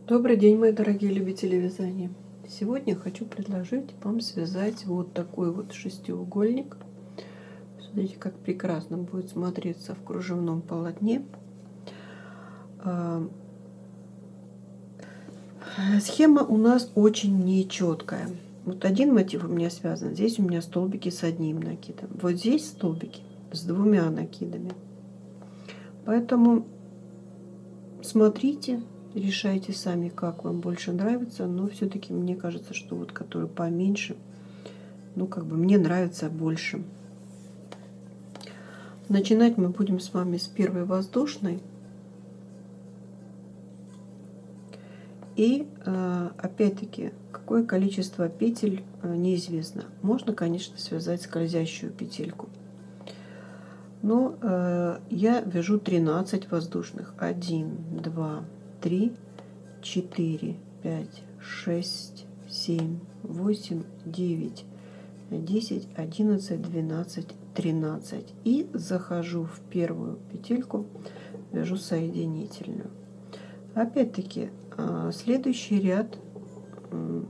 Добрый день, мои дорогие любители вязания! Сегодня хочу предложить вам связать вот такой вот шестиугольник. Смотрите, как прекрасно будет смотреться в кружевном полотне. Схема у нас очень нечеткая. Вот один мотив у меня связан. Здесь у меня столбики с одним накидом. Вот здесь столбики с двумя накидами. Поэтому смотрите, решайте сами, как вам больше нравится. Но все-таки мне кажется, что вот который поменьше, ну как бы мне нравится больше. Начинать мы будем с вами с первой воздушной. И опять-таки, какое количество петель неизвестно. Можно, конечно, связать скользящую петельку. Но я вяжу 13 воздушных. 1, 2, 3, 4, 5, 6, 7, 8, 9, 10, 11, 12, 13. И захожу в первую петельку, вяжу соединительную. Опять-таки, следующий ряд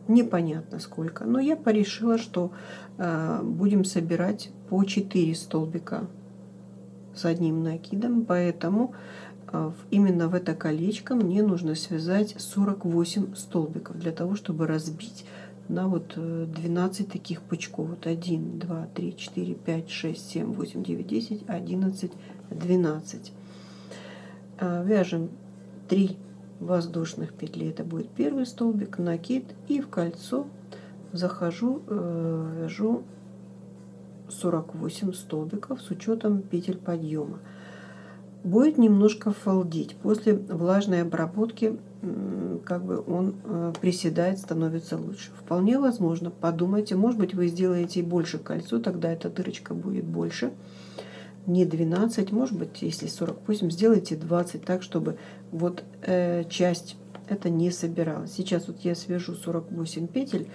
непонятно сколько, но я порешила, что будем собирать по 4 столбика с одним накидом, поэтому именно в это колечко мне нужно связать 48 столбиков для того, чтобы разбить на вот 12 таких пучков. Вот 1, 2, 3, 4, 5, 6, 7, 8, 9, 10, 11, 12. Вяжем 3 воздушных петли. Это будет первый столбик, накид, и в кольцо захожу, вяжу 48 столбиков с учетом петель подъема. Будет немножко фалдить. После влажной обработки как бы он приседает, становится лучше. Вполне возможно, подумайте, может быть, вы сделаете больше кольцо, тогда эта дырочка будет больше. Не 12, может быть, если 48, сделайте 20, так, чтобы вот часть это не собиралась. Сейчас вот я свяжу 48 петель,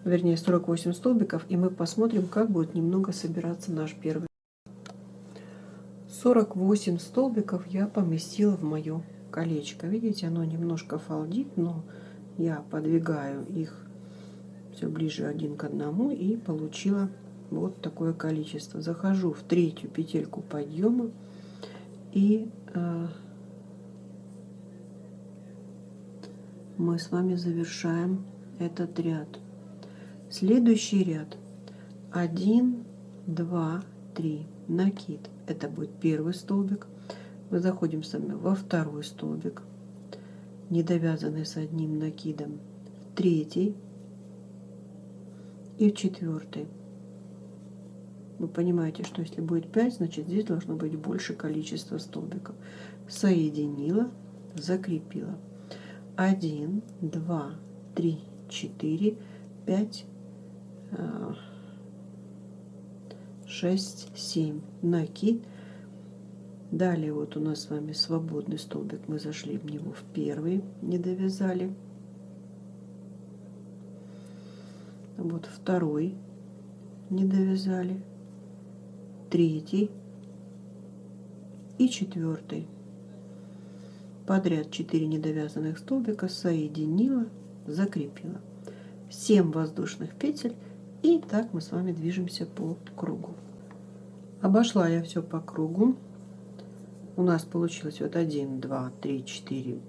вернее 48 столбиков, и мы посмотрим, как будет немного собираться наш первый. 48 столбиков я поместила в мое колечко. Видите, оно немножко фалдит, но я подвигаю их все ближе один к одному и получила вот такое количество. Захожу в третью петельку подъема и мы с вами завершаем этот ряд. Следующий ряд 1, 2, 3 накид. Это будет первый столбик. Мы заходим с вами во второй столбик, недовязанный с одним накидом, в третий и в четвертый. Вы понимаете, что если будет 5, значит здесь должно быть больше количество столбиков. Соединила, закрепила. 1, 2, 3, 4, 5, 6, 7 накид. Далее вот у нас с вами свободный столбик, мы зашли в него в первый, не довязали. Вот второй, не довязали. Третий и четвертый. Подряд 4 недовязанных столбика соединила, закрепила. 7 воздушных петель, и так мы с вами движемся по кругу. Обошла я все по кругу. У нас получилось вот 1, 2, 3, 4,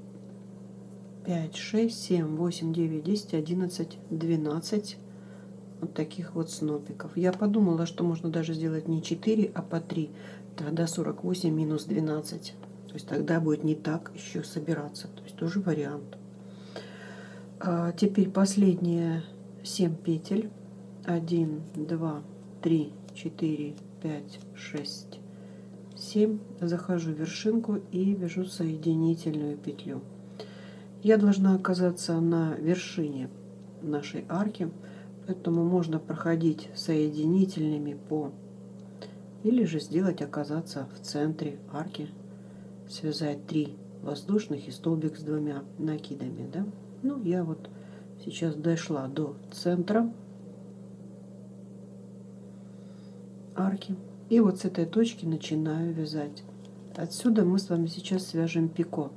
5, 6, 7, 8, 9, 10, 11, 12 вот таких вот снопиков. Я подумала, что можно даже сделать не 4, а по 3. Тогда 48 минус 12. То есть тогда будет не так еще собираться. То есть тоже вариант. Теперь последние 7 петель. 1, 2, 3, 4, 5, 6, 7. Захожу в вершинку и вяжу соединительную петлю. Я должна оказаться на вершине нашей арки, поэтому можно проходить соединительными по, или же сделать оказаться в центре арки, связать 3 воздушных и столбик с 2 накидами, да? Ну, я вот сейчас дошла до центра арки. И вот с этой точки начинаю вязать. Отсюда мы с вами сейчас свяжем пико.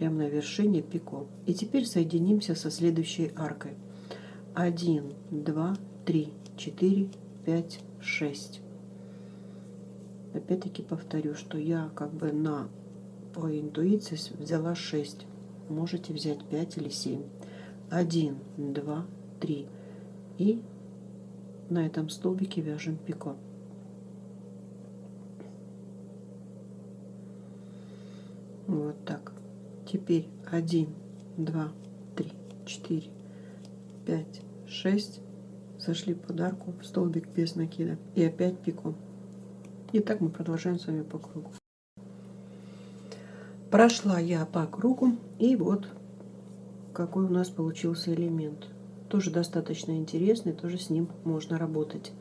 прямо на вершине пико. И теперь соединимся со следующей аркой. 1, 2, 3, 4, 5, 6. Опять-таки повторю, что я как бы по интуиции взяла 6. Можете взять 5 или 7. 1, 2, 3. И на этом столбике вяжем пико. Вот так. Теперь 1, 2, 3, 4, 5, 6. Зашли под арку в столбик без накида. И опять пико. И так мы продолжаем с вами по кругу. Прошла я по кругу. И вот какой у нас получился элемент. Тоже достаточно интересный. Тоже с ним можно работать.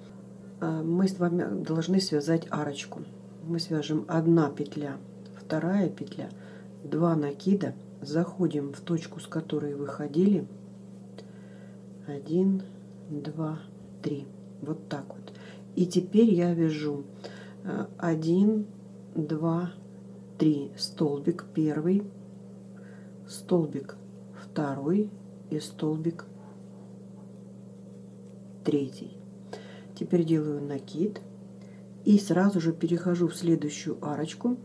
Мы с вами должны связать арочку. Мы свяжем 1 петля, 2 петля, 2 накида. Заходим в точку, с которой выходили. 1, 2, 3. Вот так вот. И теперь я вяжу 1, 2, 3. Столбик первый, столбик второй и столбик третий. Теперь делаю накид и сразу же перехожу в следующую арочку.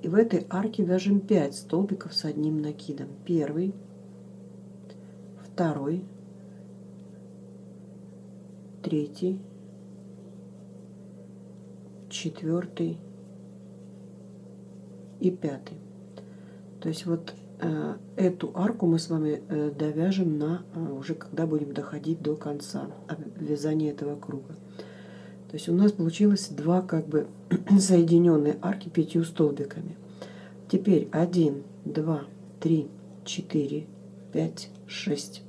И в этой арке вяжем 5 столбиков с одним накидом. Первый, второй, третий, четвертый и 5. То есть вот эту арку мы с вами довяжем уже когда будем доходить до конца вязания этого круга. То есть у нас получилось 2 как бы соединенные арки 5 столбиками. Теперь 1, 2, 3, 4, 5, 6.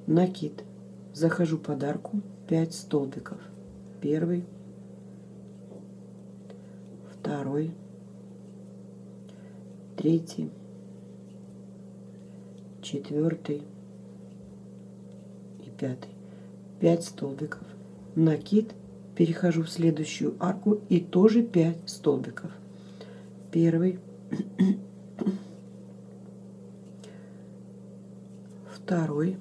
Накид. Захожу под арку, 5 столбиков. Первый, второй, третий, четвертый и 5. 5 столбиков. Накид. Перехожу в следующую арку и тоже 5 столбиков. Первый, второй,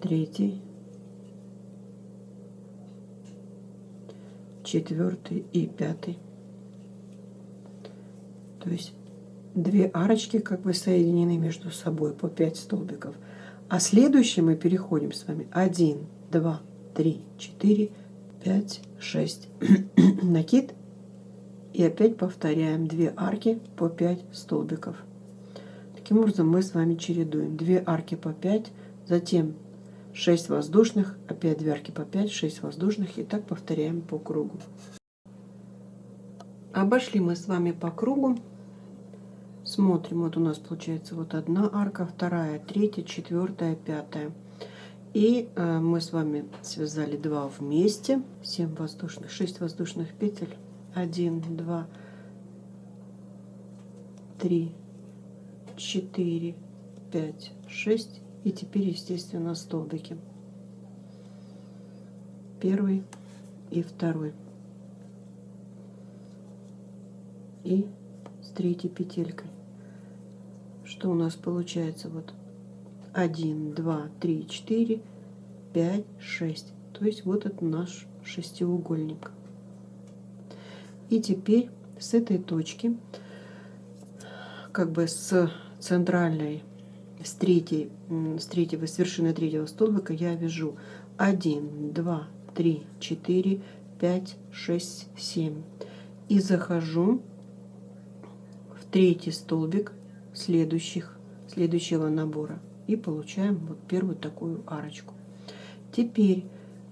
третий, четвертый и 5. То есть 2 арочки как бы соединены между собой по 5 столбиков. А следующий мы переходим с вами 1, 2, 3, 4, 5, 6. Накид. И опять повторяем 2 арки по 5 столбиков. Таким образом мы с вами чередуем 2 арки по 5, затем 6 воздушных, опять 2 арки по 5, 6 воздушных, и так повторяем по кругу. Обошли мы с вами по кругу. Смотрим, вот у нас получается вот 1 арка, 2, 3, 4, 5. И мы с вами связали 2 вместе, 7 воздушных, 6 воздушных петель. 1, 2, 3, 4, 5, 6. И теперь, естественно, столбики. Первый и второй. И с 3-й петелькой. Что у нас получается? Вот 1, 2, 3, 4, 5, 6. То есть вот это наш шестиугольник. И теперь с этой точки, как бы с центральной, с вершины 3-го столбика я вяжу 1, 2, 3, 4, 5, 6, 7. И захожу в 3-й столбик следующего набора. И получаем вот первую такую арочку. Теперь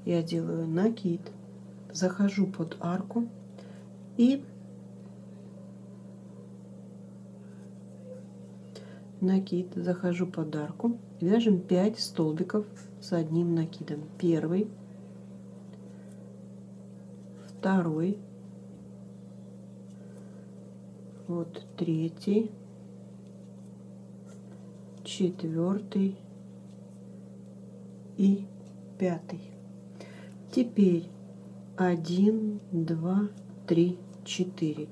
я делаю накид, захожу под арку и накид, захожу под арку, вяжем 5 столбиков с одним накидом. Первый, второй, вот третий, четвертый и 5. Теперь 1, 2, 3, 4.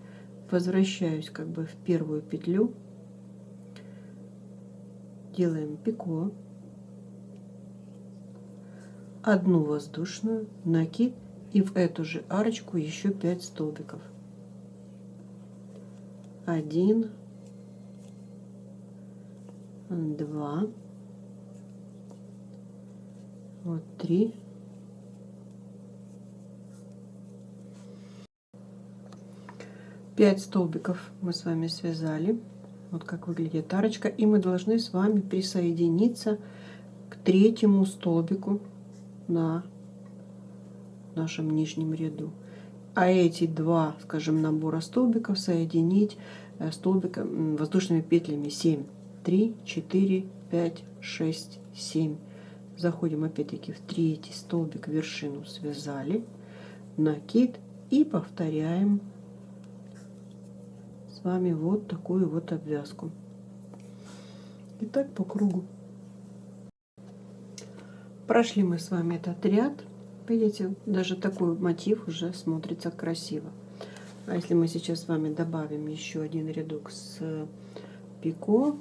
возвращаюсь как бы в первую петлю, делаем пико, одну воздушную, накид, и в эту же арочку еще 5 столбиков. 1, 2, вот 3, 5 столбиков мы с вами связали. Вот как выглядит арочка, и мы должны с вами присоединиться к третьему столбику на нашем нижнем ряду, а эти два, скажем, набора столбиков соединить столбиком воздушными петлями 7, 3, 4, 5, 6, 7. Заходим опять-таки в третий столбик, вершину связали, накид, и повторяем с вами вот такую вот обвязку. И так по кругу. Прошли мы с вами этот ряд. Видите, даже такой мотив уже смотрится красиво. А если мы сейчас с вами добавим еще один рядок с пико,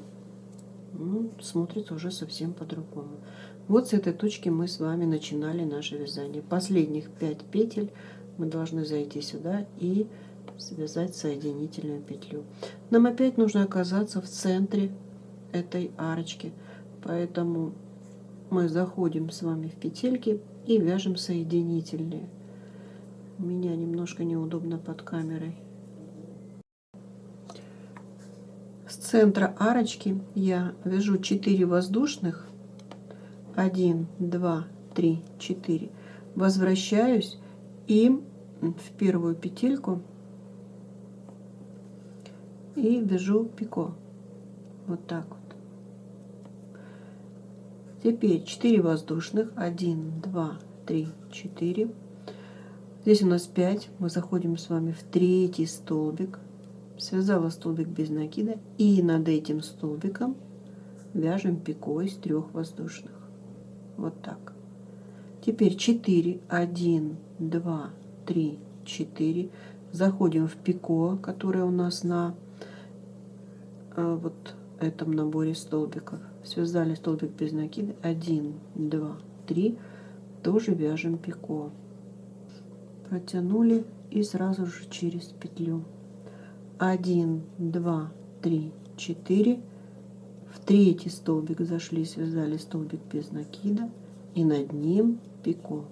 ну, смотрится уже совсем по-другому. Вот с этой точки мы с вами начинали наше вязание. Последних 5 петель мы должны зайти сюда и связать соединительную петлю. Нам опять нужно оказаться в центре этой арочки, поэтому мы заходим с вами в петельки и вяжем соединительные. У меня немножко неудобно под камерой. С центра арочки я вяжу 4 воздушных, 1, 2, 3, 4, возвращаюсь и в первую петельку и вяжу пико, вот так вот. Теперь 4 воздушных, 1, 2, 3, 4. Здесь у нас 5. Мы заходим с вами в третий столбик. Связала столбик без накида. И над этим столбиком вяжем пико из 3 воздушных. Вот так. Теперь 4, 1, 2, 3, 4. Заходим в пико, которое у нас на вот этом наборе столбиков. Связали столбик без накида, 1, 2, 3, тоже вяжем пико, протянули и сразу же через петлю, 1, 2, 3, 4, в третий столбик зашли, связали столбик без накида и над ним пико.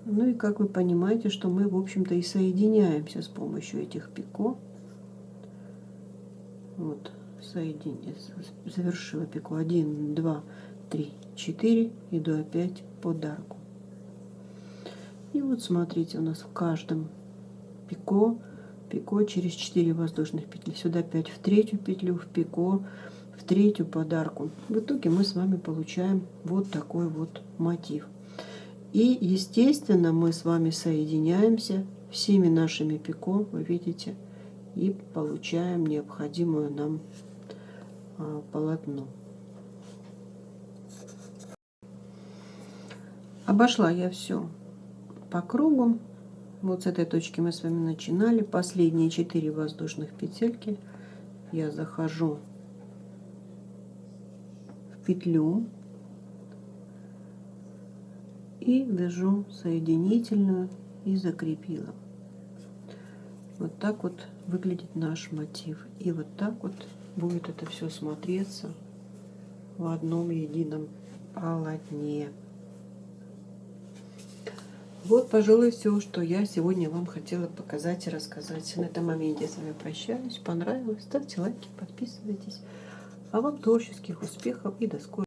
Ну и как вы понимаете, что мы в общем-то и соединяемся с помощью этих пико. Вот, завершила пико, 1, 2, 3, 4, иду опять под арку. И вот смотрите, у нас в каждом пико через 4 воздушных петли. Сюда 5 в третью петлю, в пико, в третью под арку. В итоге мы с вами получаем вот такой вот мотив. И естественно мы с вами соединяемся всеми нашими пико, вы видите, и получаем необходимое нам полотно. Обошла я все по кругу. Вот с этой точки мы с вами начинали. Последние 4 воздушных петельки я захожу в петлю и вяжу соединительную и закрепила. Вот так вот выглядит наш мотив. И вот так вот будет это все смотреться в одном едином полотне. Вот, пожалуй, все, что я сегодня вам хотела показать и рассказать. На этом моменте я с вами прощаюсь. Понравилось? Ставьте лайки, подписывайтесь. А вам творческих успехов и до скорого.